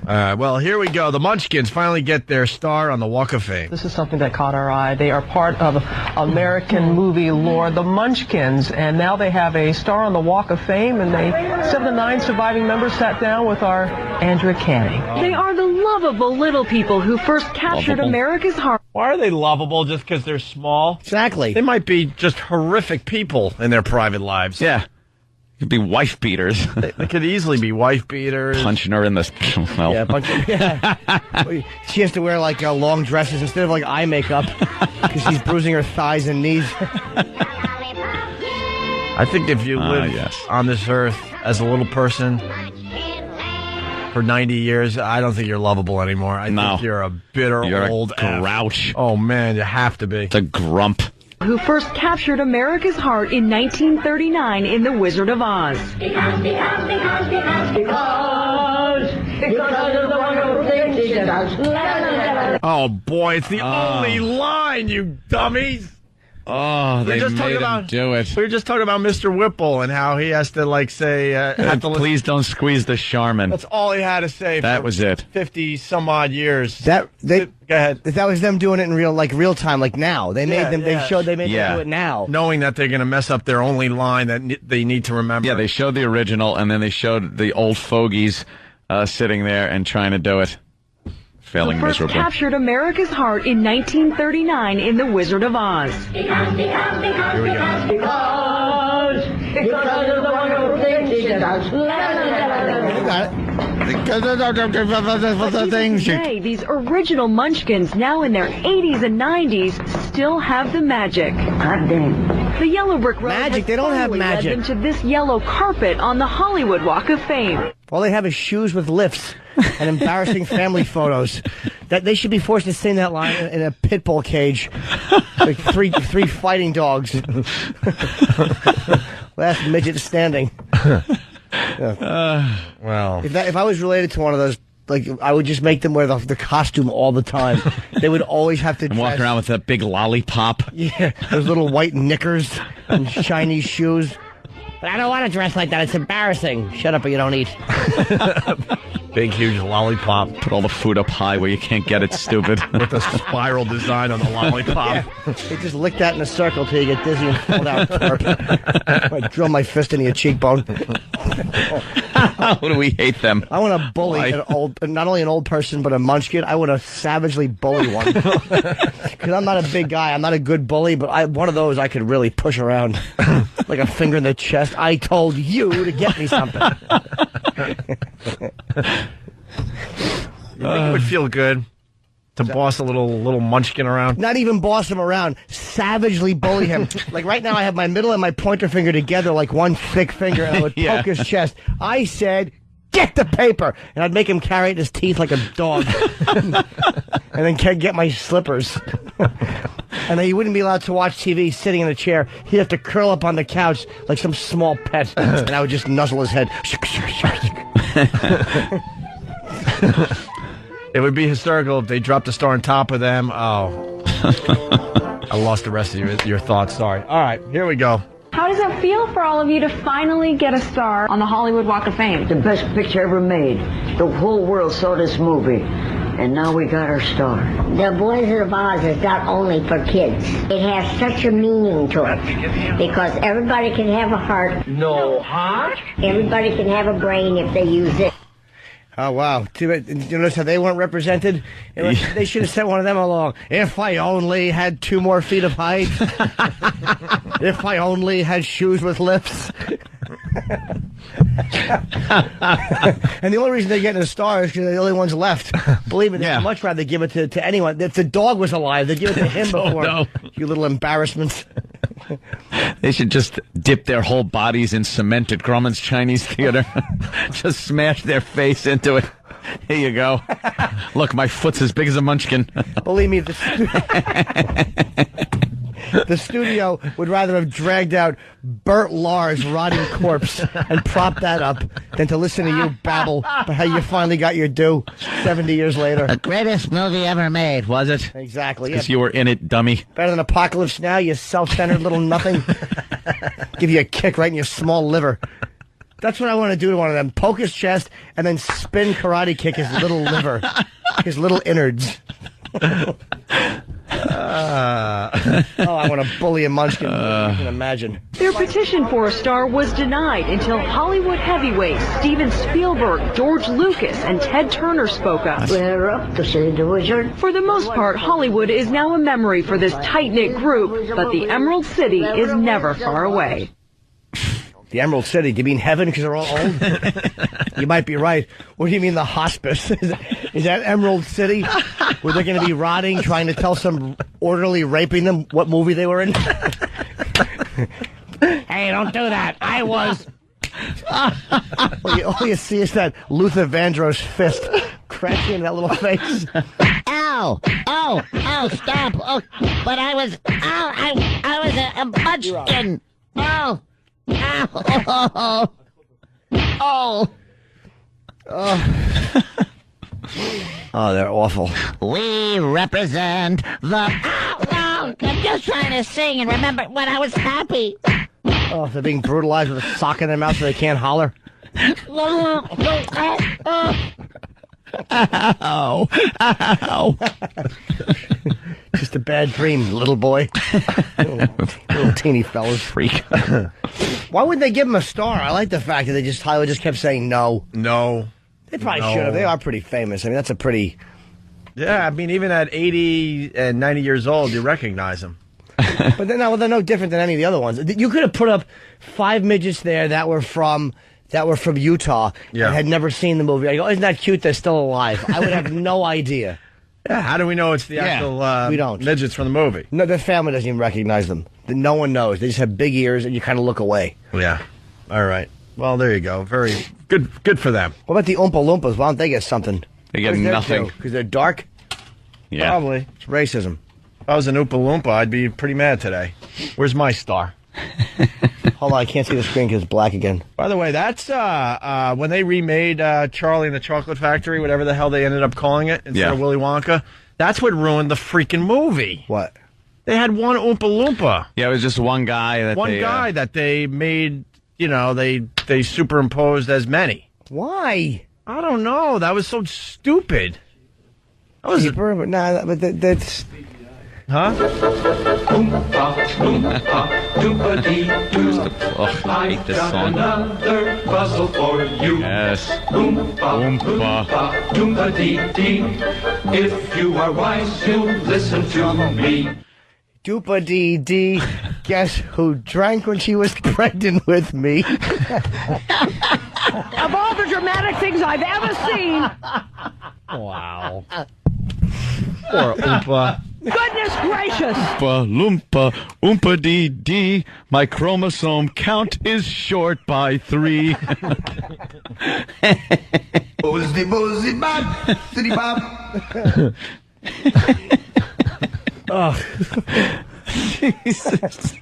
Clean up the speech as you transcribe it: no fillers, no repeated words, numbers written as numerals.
Well, here we go. The Munchkins finally get their star on the Walk of Fame. This is something that caught our eye. They are part of American movie lore, the Munchkins, and now they have a star on the Walk of Fame, and 7 of the 9 surviving members sat down with our Andrea Canning. They are the lovable little people who first captured America's heart. Why are they lovable just because they're small? Exactly. They might be just horrific people in their private lives. Yeah. Could be wife beaters. They could easily be wife beaters. Punching her in the... Well. Yeah, she has to wear like long dresses instead of like eye makeup because she's bruising her thighs and knees. I think if you live on this earth as a little person for 90 years, I don't think you're lovable anymore. I think you're a bitter old grouch. Oh, man, you have to be. It's a grump. Who first captured America's heart in 1939 in The Wizard of Oz. Because of the wonderful things he does. Oh, boy, it's the only line, you dummies. Oh, they made him do it. We were just talking about Mr. Whipple and how he has to, like, say... please don't squeeze the Charmin. That's all he had to say. That was it. 50-some-odd years. Go ahead. That was them doing it in real time, like now. They made them. They showed them do it now, knowing that they're going to mess up their only line that they need to remember. Yeah, they showed the original, and then they showed the old fogies sitting there and trying to do it. Failing Who first miserably. captured America's heart in 1939 in The Wizard of Oz. Because of the wonderful things he does. Today, these original Munchkins, now in their 80s and 90s, still have the magic. God damn. The Yellow Brick Road Magic? They don't have magic. led them to this yellow carpet on the Hollywood Walk of Fame. All they have is shoes with lifts and embarrassing family photos. That they should be forced to sing that line in a pit bull cage, like three fighting dogs. Last midget standing. Well, if I was related to one of those, like I would just make them wear the costume all the time. They would always have to walk around with that big lollipop. Yeah, those little white knickers and Chinese shoes. But I don't want to dress like that. It's embarrassing. Shut up or you don't eat. Big, huge lollipop. Put all the food up high where you can't get it, stupid. With a spiral design on the lollipop. Yeah. They just lick that in a circle till you get dizzy and fall down. I drill my fist into your cheekbone. How do we hate them? I want to bully not only an old person, but a munchkin. I want to savagely bully one. Because I'm not a big guy. I'm not a good bully, but one of those I could really push around. Like a finger in the chest. I told you to get me something. You think it would feel good to boss a little munchkin around? Not even boss him around. Savagely bully him. Like right now I have my middle and my pointer finger together like one thick finger, and I would poke his chest. I said, get the paper! And I'd make him carry it in his teeth like a dog. And then get my slippers. And then he wouldn't be allowed to watch TV sitting in a chair. He'd have to curl up on the couch like some small pet. And I would just nuzzle his head. It would be hysterical if they dropped a star on top of them. Oh. I lost the rest of your thoughts. Sorry. All right, here we go. How does it feel for all of you to finally get a star on the Hollywood Walk of Fame? The best picture ever made. The whole world saw this movie. And now we got our star. The Wizard of Oz is not only for kids. It has such a meaning to it. Because everybody can have a heart. No heart? Everybody can have a brain if they use it. Oh, wow. You notice how they weren't represented? They should have sent one of them along. If I only had 2 more feet of height. If I only had shoes with lifts. And the only reason they're getting a star is because they're the only ones left. Believe me, they'd much rather give it to anyone. If the dog was alive, they'd give it to him before. No. You little embarrassments. They should just dip their whole bodies in cement at Grumman's Chinese Theater. Just smash their face into it. Here you go. Look, my foot's as big as a munchkin. Believe me, the studio would rather have dragged out Bert Lahr's rotting corpse and propped that up than to listen to you babble about how you finally got your due 70 years later. The greatest movie ever made, was it? Exactly. Because you were in it, dummy. Better than Apocalypse Now, you self-centered little nothing. Give you a kick right in your small liver. That's what I want to do to one of them. Poke his chest and then spin karate kick his little liver, his little innards. I want to bully a Munchkin. You can imagine. Their petition for a star was denied until Hollywood heavyweights Steven Spielberg, George Lucas, and Ted Turner spoke up. We're up to see the wizard. For the most part, Hollywood is now a memory for this tight-knit group, but the Emerald City is never far away. The Emerald City? Do you mean heaven because they're all old? You might be right. What do you mean the hospice? Is that Emerald City where they're going to be rotting, trying to tell some orderly raping them what movie they were in? Hey, don't do that. I was. All you see is that Luther Vandross fist crashing in that little face. Ow! Oh, stop! Oh, but I was a Munchkin. Oh! Ow! Oh, they're awful. We represent the... Oh, no! I'm just trying to sing and remember when I was happy. Oh, they're being brutalized with a sock in their mouth so they can't holler. Ow! Ow! Just a bad dream, little boy. little teeny fellas. Freak. Why wouldn't they give him a star? I like the fact that Hollywood just kept saying no. No. They probably should have. They are pretty famous. I mean, that's a pretty... Yeah, I mean, even at 80 and 90 years old, you recognize them. But they're no different than any of the other ones. You could have put up 5 midgets there that were from Utah and had never seen the movie. I go, isn't that cute? They're still alive. I would have no idea. Yeah, how do we know it's the actual we don't. midgets from the movie? No, their family doesn't even recognize them. No one knows. They just have big ears, and you kind of look away. Yeah. All right. Well, there you go. Very good for them. What about the Oompa Loompas? Why don't they get something? They get nothing. Because they're dark? Yeah. Probably. It's racism. If I was an Oompa Loompa, I'd be pretty mad today. Where's my star? Hold on, I can't see the screen because it's black again. By the way, that's when they remade Charlie and the Chocolate Factory, whatever the hell they ended up calling it, instead of Willy Wonka. That's what ruined the freaking movie. What? They had one Oompa Loompa. Yeah, it was just one guy that they made, they superimposed as many. Why? I don't know. That was so stupid. That was cheaper, but that's... Huh? I hate this song. Another puzzle for you. Yes. Oompa, Oompa dee dee. If you are wise, you'll listen to me. Doopa dee dee. Guess who drank when she was pregnant with me? Of all the dramatic things I've ever seen. Wow. Poor Oompa. Goodness gracious! Oompa Loompa, Oompa Dee Dee. My chromosome count is short by 3. Boozy, boozy, bob, city bob. Oh, Jesus.